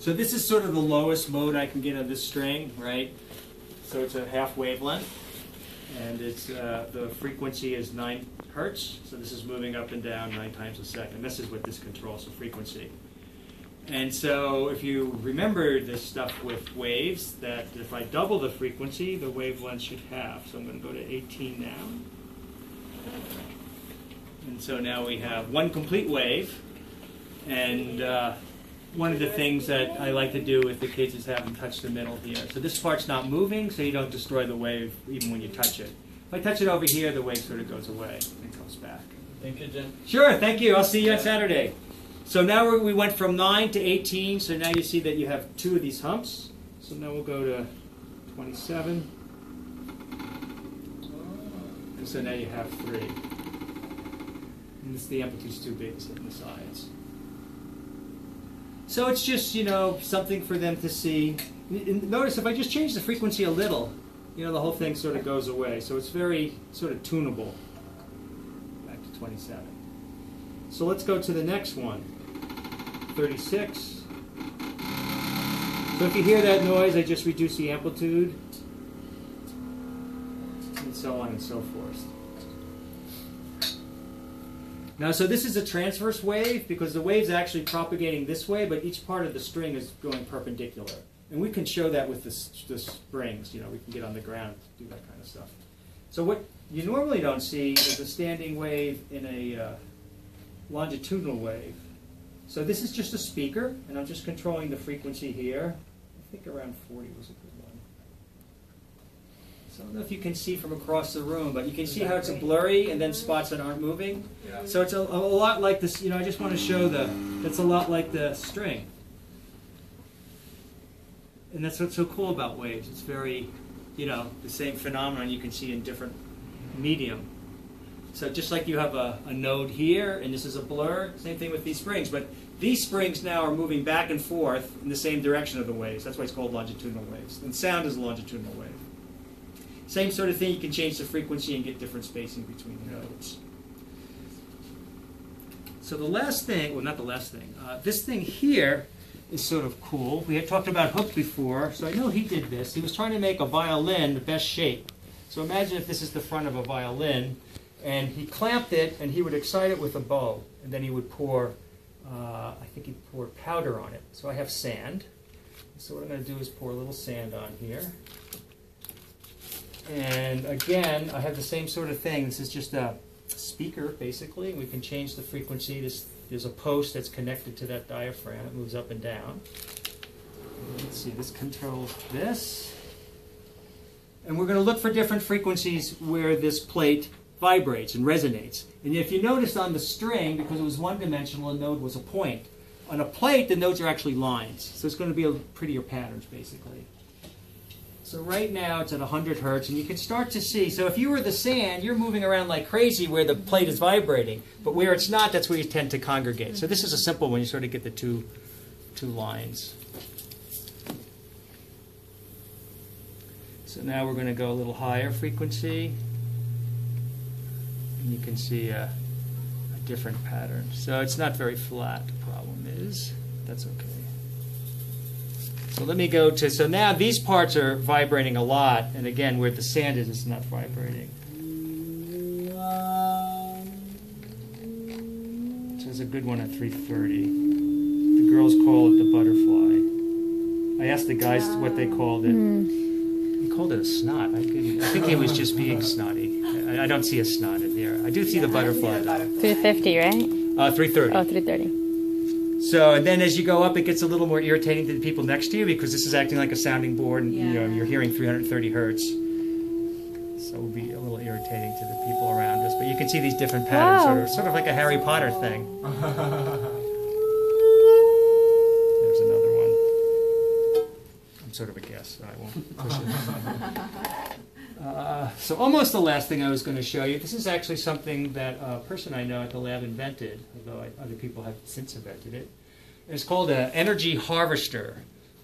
So this is sort of the lowest mode I can get of this string, right? So it's a half wavelength, and it's the frequency is 9 hertz. So this is moving up and down 9 times a second. This is what this controls, the frequency. And so if you remember this stuff with waves, that if I double the frequency, the wavelength should halve. So I'm going to go to 18 now. And so now we have one complete wave. And one of the things that I like to do with the kids is have them touch the middle here. So this part's not moving, so you don't destroy the wave even when you touch it. If I touch it over here, the wave sort of goes away and comes back. Thank you, Jim. Sure, thank you. I'll see you on Saturday. So now we went from 9 to 18, so now you see that you have 2 of these humps. So now we'll go to 27. And so now you have 3. And the amplitude's too big, it's hitting the sides. So it's just, you know, something for them to see. Notice if I just change the frequency a little, you know, the whole thing sort of goes away. So it's very sort of tunable. Back to 27. So let's go to the next one. 36. So if you hear that noise, I just reduce the amplitude, and so on and so forth. Now, so this is a transverse wave because the wave's actually propagating this way, but each part of the string is going perpendicular. And we can show that with the springs. You know, we can get on the ground, do that kind of stuff. So what you normally don't see is a standing wave in a longitudinal wave. So this is just a speaker, and I'm just controlling the frequency here. I think around 40 was a good one. So I don't know if you can see from across the room, but you can see how it's a blurry and then spots that aren't moving. Yeah. So it's a lot like this. You know, I just want to show it's a lot like the string. And that's what's so cool about waves. It's very, you know, the same phenomenon you can see in different medium. So just like you have a node here, and this is a blur, same thing with these springs. But these springs now are moving back and forth in the same direction of the waves. That's why it's called longitudinal waves. And sound is a longitudinal wave. Same sort of thing, you can change the frequency and get different spacing between the nodes. So the last thing, well, not the last thing, this thing here is sort of cool. We had talked about Hooke before, so I know he did this. He was trying to make a violin the best shape. So imagine if this is the front of a violin, and he clamped it, and he would excite it with a bow, and then he would pour, I think he'd pour powder on it. So I have sand. So what I'm going to do is pour a little sand on here. And again, I have the same sort of thing. This is just a speaker, basically. We can change the frequency. There's a post that's connected to that diaphragm. It moves up and down. Let's see, this controls this. And we're going to look for different frequencies where this plate vibrates and resonates. And if you notice on the string, because it was one-dimensional, a node was a point. On a plate, the nodes are actually lines. So it's going to be prettier patterns, basically. So right now it's at 100 hertz, and you can start to see. So if you were the sand, you're moving around like crazy where the plate is vibrating. But where it's not, that's where you tend to congregate. So this is a simple one. You sort of get the two lines. So now we're going to go a little higher frequency. And you can see a different pattern. So it's not very flat, the problem is. That's okay. So let me go to, so now these parts are vibrating a lot, and again, where the sand is, it's not vibrating. So there's a good one at 330. The girls call it the butterfly. I asked the guys what they called it. He called it a snot. I think he was just being snotty. I don't see a snot in here. I do see the butterfly, though. 350, right? 330. Oh, 330. So, and then as you go up, it gets a little more irritating to the people next to you because this is acting like a sounding board, and you know, you're hearing 330 hertz. So it will be a little irritating to the people around us. But you can see these different patterns, sort of like a Harry Potter thing. There's another one. I'm sort of a guess, so I won't push it. So almost the last thing I was going to show you. This is actually something that a person I know at the lab invented, although other people have since invented it. It's called an energy harvester.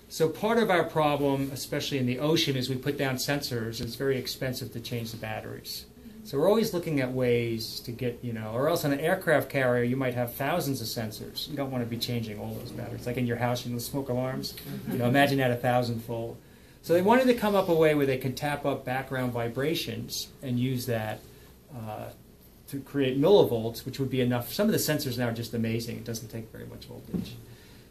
So part of our problem, especially in the ocean, is we put down sensors, and it's very expensive to change the batteries. So we're always looking at ways to get, or else on an aircraft carrier you might have thousands of sensors. You don't want to be changing all those batteries. Like in your house, the smoke alarms. Imagine that 1,000-fold. So they wanted to come up a way where they could tap up background vibrations and use that to create millivolts, which would be enough. Some of the sensors now are just amazing. It doesn't take very much voltage.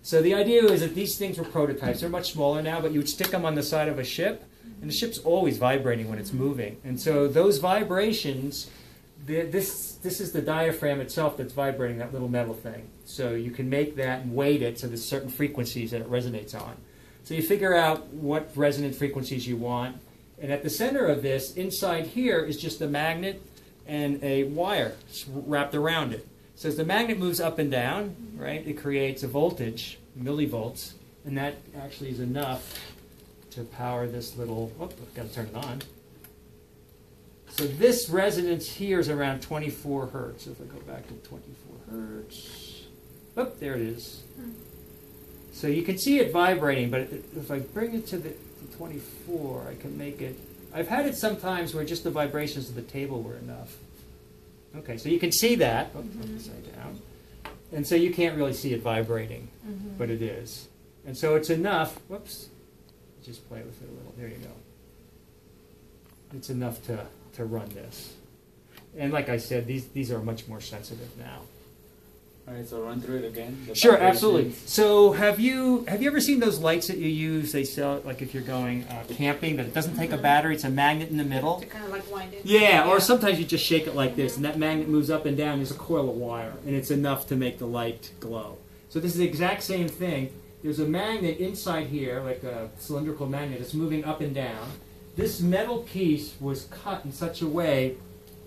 So the idea is that these things were prototypes. They're much smaller now, but you would stick them on the side of a ship, and the ship's always vibrating when it's moving. And so those vibrations, this is the diaphragm itself that's vibrating, that little metal thing. So you can make that and weight it so there's certain frequencies that it resonates on. So you figure out what resonant frequencies you want. And at the center of this, inside here, is just a magnet and a wire wrapped around it. So as the magnet moves up and down, right, it creates a voltage, millivolts, and that actually is enough to power this little, I've got to turn it on. So this resonance here is around 24 hertz. If I go back to 24 hertz, there it is. So you can see it vibrating, but if I bring it to the 24, I can make it, I've had it sometimes where just the vibrations of the table were enough. Okay, so you can see that, upside down. And so you can't really see it vibrating, but it is. And so it's enough, just play with it a little, there you go. It's enough to run this. And like I said, these are much more sensitive now. All right, so run through it again. Sure, absolutely. So have you ever seen those lights that you use? They sell, like if you're going camping, but it doesn't take a battery. It's a magnet in the middle. To kind of like wind it. Yeah, or sometimes you just shake it like this, and that magnet moves up and down. There's a coil of wire, and it's enough to make the light glow. So this is the exact same thing. There's a magnet inside here, like a cylindrical magnet. It's moving up and down. This metal piece was cut in such a way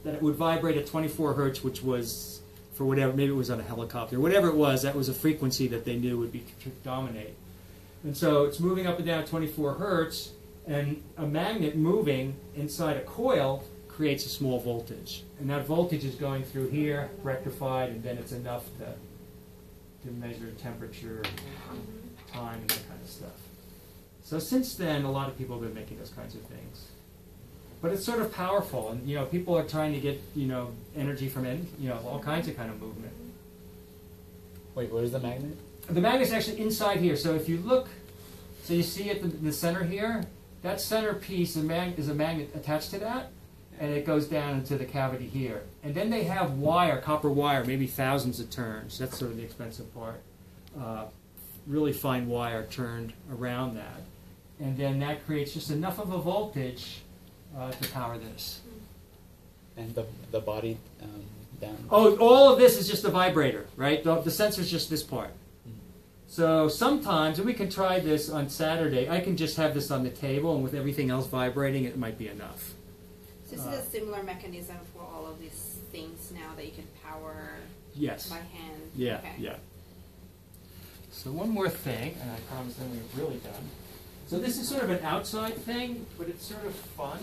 that it would vibrate at 24 hertz, which was, for whatever, maybe it was on a helicopter, whatever it was, that was a frequency that they knew would be dominate. And so it's moving up and down at 24 hertz, and a magnet moving inside a coil creates a small voltage. And that voltage is going through here, rectified, and then it's enough to measure temperature, time, and that kind of stuff. So since then, a lot of people have been making those kinds of things. But it's sort of powerful, and people are trying to get energy from all kinds of kind of movement. Wait, where's the magnet? The magnet's actually inside here. So if you look, so you see at the center here, that center piece is a magnet attached to that, and it goes down into the cavity here. And then they have wire, copper wire, maybe thousands of turns. That's sort of the expensive part. Really fine wire turned around that, and then that creates just enough of a voltage to power this. And the body down? Oh, all of this is just the vibrator, right? The sensor's just this part. So sometimes, and we can try this on Saturday, I can just have this on the table, and with everything else vibrating, it might be enough. So this is a similar mechanism for all of these things now that you can power Yes. by hand? Yeah, Okay. yeah. So one more thing, and I promise then we're really done. So this is sort of an outside thing, but it's sort of fun.